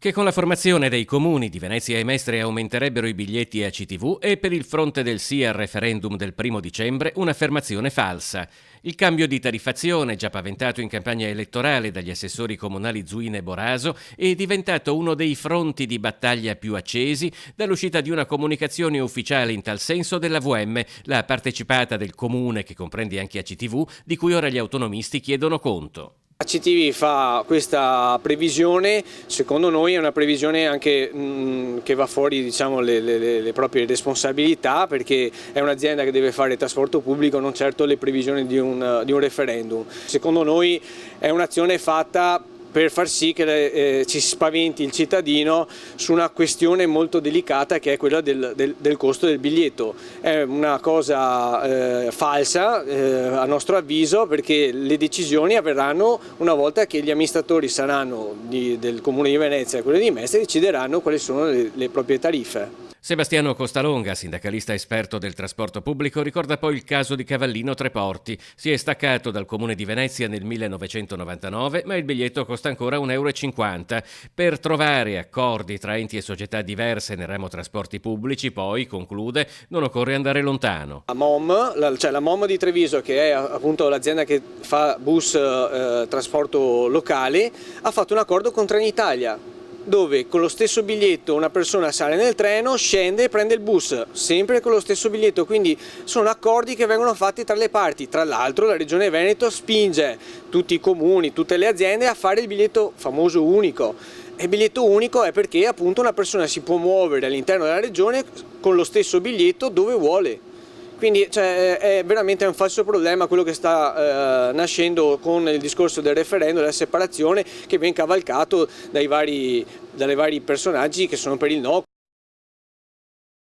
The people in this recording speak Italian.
Che con la formazione dei comuni di Venezia e Mestre aumenterebbero i biglietti a CTV è per il fronte del sì al referendum del 1° dicembre un'affermazione falsa. Il cambio di tariffazione, già paventato in campagna elettorale dagli assessori comunali Zuina e Boraso, è diventato uno dei fronti di battaglia più accesi dall'uscita di una comunicazione ufficiale in tal senso della VM, la partecipata del comune che comprende anche ACTV, di cui ora gli autonomisti chiedono conto. ACTV fa questa previsione, secondo noi è una previsione anche che va fuori, diciamo, le proprie responsabilità, perché è un'azienda che deve fare trasporto pubblico, non certo le previsioni di un referendum. Secondo noi è un'azione fatta per far sì che ci spaventi il cittadino su una questione molto delicata che è quella del costo del biglietto. È una cosa falsa a nostro avviso, perché le decisioni avverranno una volta che gli amministratori saranno del Comune di Venezia e quelli di Mestre decideranno quali sono le proprie tariffe. Sebastiano Costalonga, sindacalista esperto del trasporto pubblico, ricorda poi il caso di Cavallino Treporti. Si è staccato dal Comune di Venezia nel 1999, ma il biglietto costa ancora 1,50 euro. Per trovare accordi tra enti e società diverse nel ramo trasporti pubblici, poi, conclude, non occorre andare lontano. La MOM di Treviso, che è appunto l'azienda che fa bus trasporto locale, ha fatto un accordo con Trenitalia, dove con lo stesso biglietto una persona sale nel treno, scende e prende il bus, sempre con lo stesso biglietto, quindi sono accordi che vengono fatti tra le parti. Tra l'altro la Regione Veneto spinge tutti i comuni, tutte le aziende a fare il biglietto famoso unico. E il biglietto unico è perché appunto una persona si può muovere all'interno della regione con lo stesso biglietto dove vuole. Quindi è veramente un falso problema quello che sta nascendo con il discorso del referendum, della separazione, che viene cavalcato dalle vari personaggi che sono per il no.